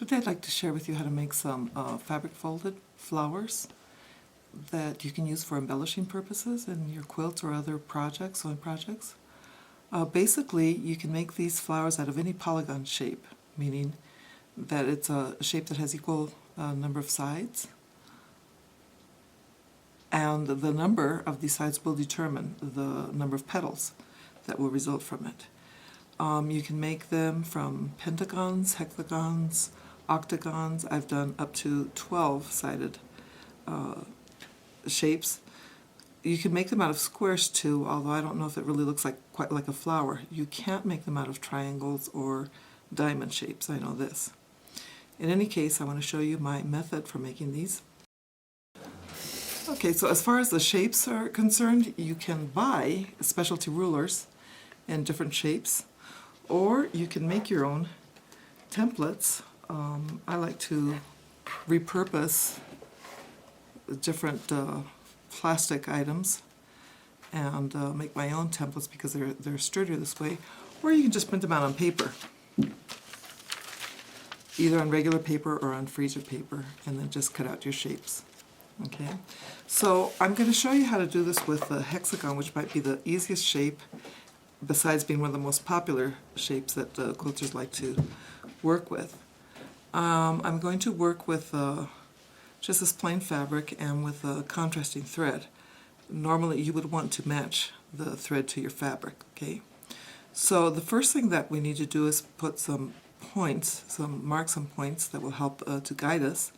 Today I'd like to share with you how to make some fabric folded flowers that you can use for embellishing purposes in your quilts or other projects, sewing projects. Basically, you can make these flowers out of any polygon shape, meaning that it's a shape that has equal number of sides, and the number of these sides will determine the number of petals that will result from it. You can make them from pentagons, hexagons, octagons. I've done up to 12-sided shapes. You can make them out of squares too, although I don't know if it really looks quite like a flower. You can't make them out of triangles or diamond shapes, I know this. In any case, I want to show you my method for making these. Okay, so as far as the shapes are concerned, you can buy specialty rulers in different shapes, or you can make your own templates. I like to repurpose different plastic items and make my own templates because they're sturdier this way, or you can just print them out on paper, either on regular paper or on freezer paper, and then just cut out your shapes. Okay, so I'm going to show you how to do this with the hexagon, which might be the easiest shape besides being one of the most popular shapes that quilters like to work with. I'm going to work with just this plain fabric and with a contrasting thread. Normally you would want to match the thread to your fabric, okay? So the first thing that we need to do is put some points, mark some points that will help to guide us.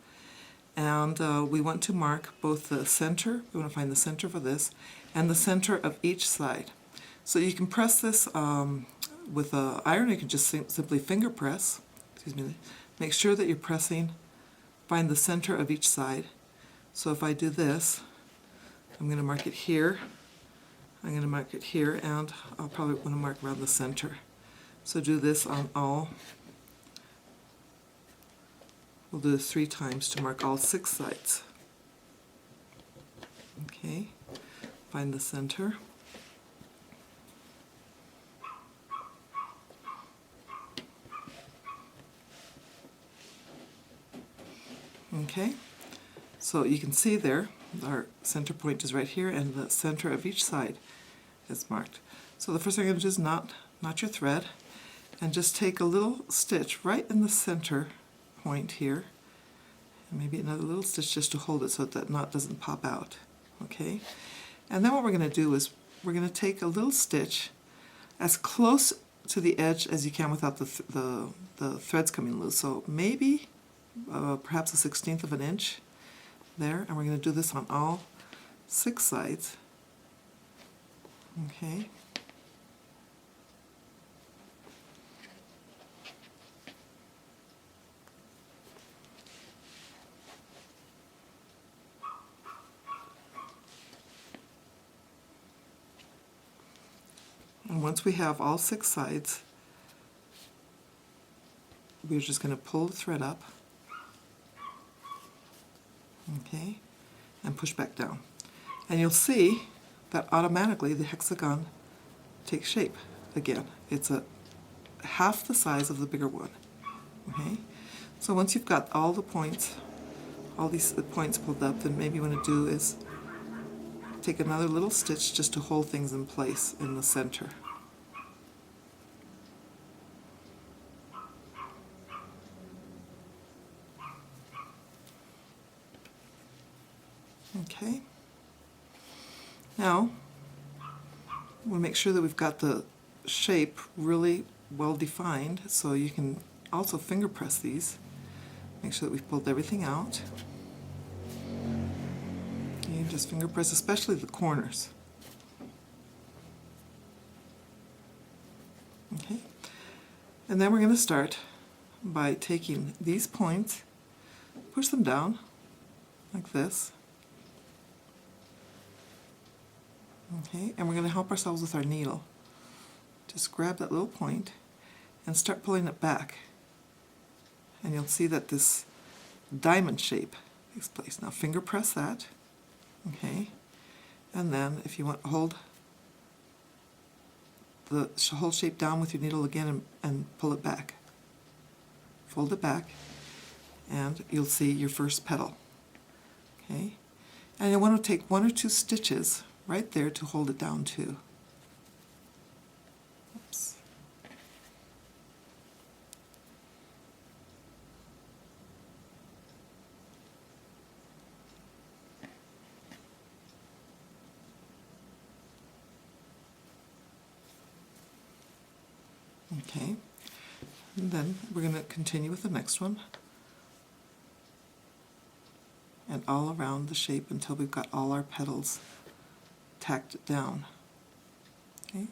And we want to mark both the center, we want to find the center for this, and the center of each side. So you can press this with an iron, you can just simply finger press, make sure that you're pressing, find the center of each side. So if I do this, I'm going to mark it here, I'm going to mark it here, and I'll probably want to mark around the center. So do this on all. We'll do this 3 times to mark all 6 sides. Okay, find the center. Okay, so you can see there, our center point is right here, and the center of each side is marked. So the first thing I'm going to do is knot your thread, and just take a little stitch right in the center point here, and maybe another little stitch just to hold it so that knot doesn't pop out. Okay, and then what we're going to do is we're going to take a little stitch as close to the edge as you can without the threads coming loose. So maybe perhaps a 1/16 of an inch there, and we're going to do this on all 6 sides. Okay. And once we have all 6 sides, we're just going to pull the thread up, okay, and push back down. And you'll see that automatically the hexagon takes shape again. It's half the size of the bigger one. Okay, so once you've got all the points, all these points pulled up, then maybe what you want to do is take another little stitch just to hold things in place in the center. Okay, now we'll make sure that we've got the shape really well defined, so you can also finger press these. Make sure that we've pulled everything out. Okay, just finger press, especially the corners. Okay, and then we're going to start by taking these points, push them down like this. Okay, and we're going to help ourselves with our needle. Just grab that little point and start pulling it back. And you'll see that this diamond shape takes place. Now finger press that. Okay, and then if you want to hold the whole shape down with your needle again and pull it back. Fold it back, and you'll see your first petal. Okay, and you want to take 1 or 2 stitches right there to hold it down too. Oops. Okay, and then we're going to continue with the next one, and all around the shape until we've got all our petals tacked down. Okay,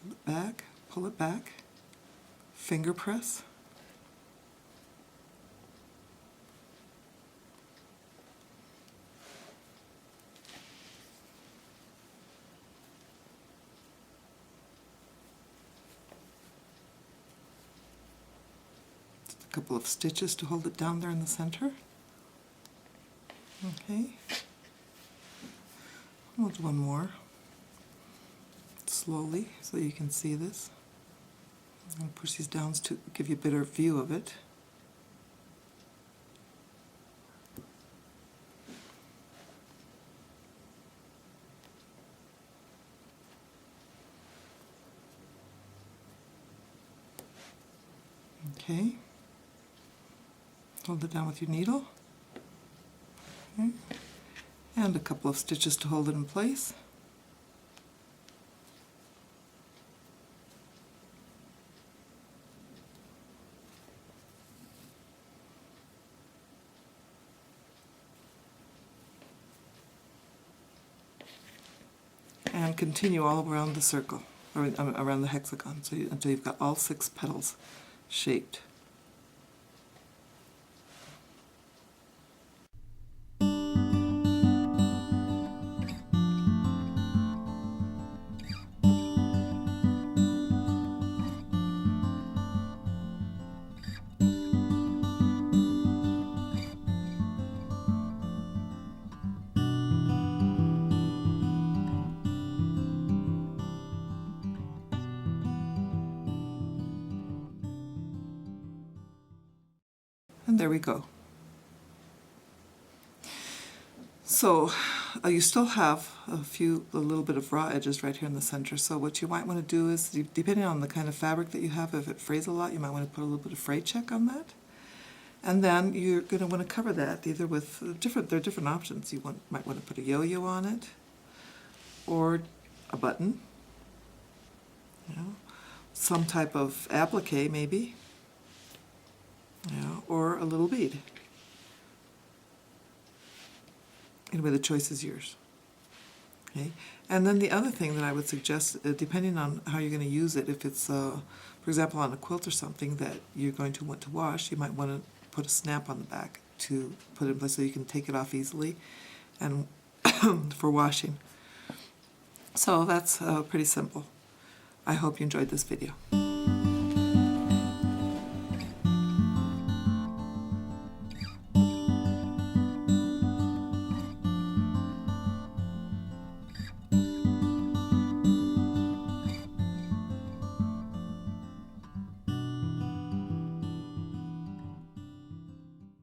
hold it back, pull it back, finger press, a couple of stitches to hold it down there in the center. Okay, we'll do one more slowly so you can see this. I'm going to push these down to give you a better view of it. Okay, hold it down with your needle. Okay. And a couple of stitches to hold it in place. And continue all around the circle, or around the hexagon, so until you've got all 6 petals shaped. And there we go. So you still have a little bit of raw edges right here in the center. So what you might want to do is, depending on the kind of fabric that you have, if it frays a lot, you might want to put a little bit of fray check on that. And then you're going to want to cover that either with there are different options. You might want to put a yo-yo on it, or a button, you know, some type of applique maybe, you know, or a little bead. Anyway, the choice is yours. Okay, and then the other thing that I would suggest, depending on how you're going to use it, if it's, for example, on a quilt or something that you're going to want to wash, you might want to put a snap on the back to put it in place so you can take it off easily and for washing. So that's pretty simple. I hope you enjoyed this video.